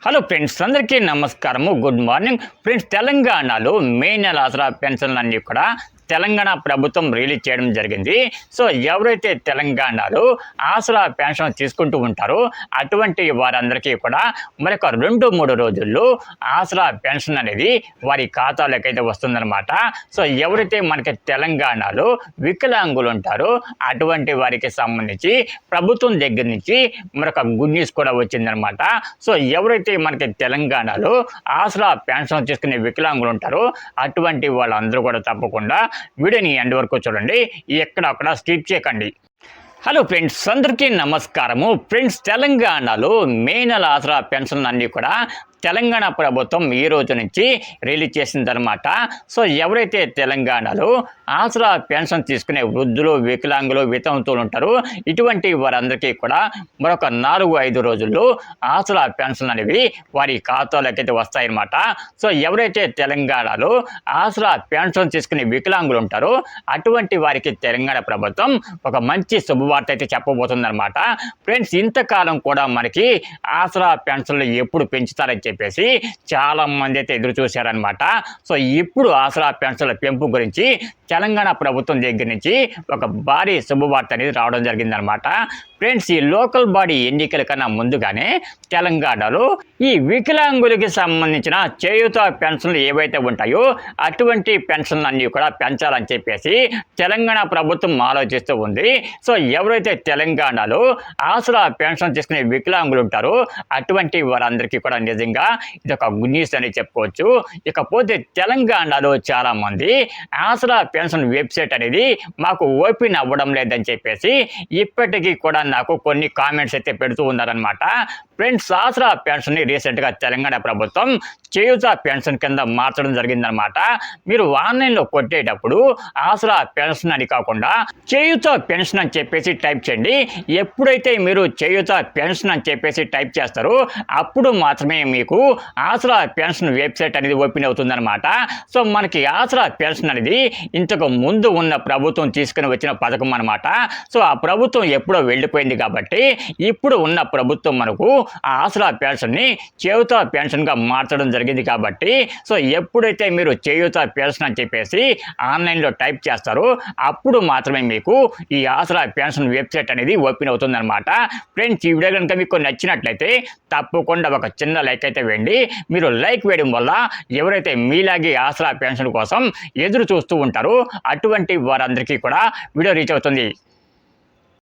Hello friends, అందరికీ నమస్కారము. Good morning friends. తెలంగాణలో మే నెల ఆసరా పెన్షన్లన్నీ కూడా తెలంగాణ ప్రభుత్వం రిలీజ్ చేయడం జరిగింది. సో ఎవరైతే తెలంగాణలో ఆసరా పెన్షన్ తీసుకుంటూ ఉంటారో అటువంటి వారందరికీ కూడా మరొక 2-3 రోజుల్లో ఆసరా పెన్షన్ అనేది వారి ఖాతాలోకి అయితే వస్తుందన్నమాట. సో ఎవరైతే మనకి తెలంగాణలో వికలాంగులు ఉంటారో అటువంటి వారికి సంబంధించి ప్రభుత్వం దగ్గర నుంచి మరొక గుడ్ న్యూస్ కూడా వచ్చిందనమాట. సో ఎవరైతే మనకి తెలంగాణలో ఆసరా పెన్షన్ తీసుకునే వికలాంగులు ఉంటారో అటువంటి వాళ్ళందరూ కూడా తప్పకుండా వీడియోని ఎండ్ వరకు చూడండి, ఎక్కడక్కడ స్కిప్ చేయకండి. హలో ఫ్రెండ్స్, అందరికీ నమస్కారము. ఫ్రెండ్స్, తెలంగాణలో మే నెల ఆసరా పెన్షన్లు అన్నీ కూడా తెలంగాణ ప్రభుత్వం ఈ రోజు నుంచి రిలీజ్ చేసిందనమాట. సో ఎవరైతే తెలంగాణలో ఆసరా పెన్షన్ తీసుకునే వృద్ధులు, వికలాంగులు, వితంతువులు ఉంటారో ఇటువంటి వారందరికీ కూడా మరొక 4-5 రోజుల్లో ఆసరా పెన్షన్ అనేవి వారి ఖాతాలోకి అయితే వస్తాయన్నమాట. సో ఎవరైతే తెలంగాణలో ఆసరా పెన్షన్ తీసుకునే వికలాంగులు ఉంటారో అటువంటి వారికి తెలంగాణ ప్రభుత్వం ఒక మంచి శుభవార్త అయితే చెప్పబోతుందన్నమాట. ఫ్రెండ్స్, ఇంతకాలం కూడా మనకి ఆసరా పెన్షన్లు ఎప్పుడు పెంచుతారని చెప్పేసి చాలా మంది అయితే ఎదురు చూశారనమాట. సో ఇప్పుడు ఆసరా పెన్షన్ల పెంపు గురించి తెలంగాణ ప్రభుత్వం దగ్గర నుంచి ఒక భారీ శుభవార్త అనేది రావడం జరిగిందనమాట. ఫ్రెండ్స్, ఈ లోకల్ బాడీ ఎన్నికల కన్నా ముందుగానే తెలంగాణలో ఈ వికలాంగులకి సంబంధించిన చేయూత పెన్షన్లు ఏవైతే ఉంటాయో అటువంటి పెన్షన్లు అన్నీ కూడా పెంచాలని చెప్పేసి తెలంగాణ ప్రభుత్వం ఆలోచిస్తూ ఉంది. సో ఎవరైతే తెలంగాణలో ఆసరా పెన్షన్ తీసుకునే వికలాంగులు ఉంటారో అటువంటి వారందరికీ కూడా నిజంగా ఇది ఒక గుడ్ న్యూస్ అని చెప్పుకోవచ్చు. ఇకపోతే తెలంగాణలో చాలామంది ఆసరా పెన్షన్ వెబ్సైట్ అనేది మాకు ఓపెన్ అవ్వడం లేదని చెప్పేసి ఇప్పటికీ కూడా నాకు కొన్ని కామెంట్స్ అయితే పెడుతూ ఉన్నారనమాట. ఫ్రెండ్స్, ఆసరా పెన్షన్ని రీసెంట్గా తెలంగాణ ప్రభుత్వం చేయూత పెన్షన్ కింద మార్చడం జరిగిందనమాట. మీరు ఆన్లైన్లో కొట్టేటప్పుడు ఆసరా పెన్షన్ అని కాకుండా చేయూత పెన్షన్ అని చెప్పేసి టైప్ చేయండి. ఎప్పుడైతే మీరు చేయూత పెన్షన్ అని చెప్పేసి టైప్ చేస్తారో అప్పుడు మాత్రమే మీకు ఆసరా పెన్షన్ వెబ్సైట్ అనేది ఓపెన్ అవుతుందన్నమాట. సో మనకి ఆసరా పెన్షన్ అనేది ఇంతకు ముందు ఉన్న ప్రభుత్వం తీసుకుని వచ్చిన పథకం అనమాట. సో ఆ ప్రభుత్వం ఎప్పుడో వెళ్ళిపోయింది కాబట్టి ఇప్పుడు ఉన్న ప్రభుత్వం మనకు ఆ ఆసరా పెన్షన్ని చేయూత పెన్షన్గా మార్చడం జరిగింది కాబట్టి సో ఎప్పుడైతే మీరు చేయూత పెన్షన్ అని చెప్పేసి ఆన్లైన్లో టైప్ చేస్తారో అప్పుడు మాత్రమే మీకు ఈ ఆసరా పెన్షన్ వెబ్సైట్ అనేది ఓపెన్ అవుతుందన్నమాట. ఫ్రెండ్స్, ఈ వీడియో కనుక మీకు నచ్చినట్లయితే తప్పకుండా ఒక చిన్న లైక్ అయితే వేయండి. మీరు లైక్ వేయడం వల్ల ఎవరైతే మీలాగే ఆసరా పెన్షన్ కోసం ఎదురు చూస్తూ ఉంటారో అటువంటి వారందరికీ కూడా వీడియో రీచ్ అవుతుంది.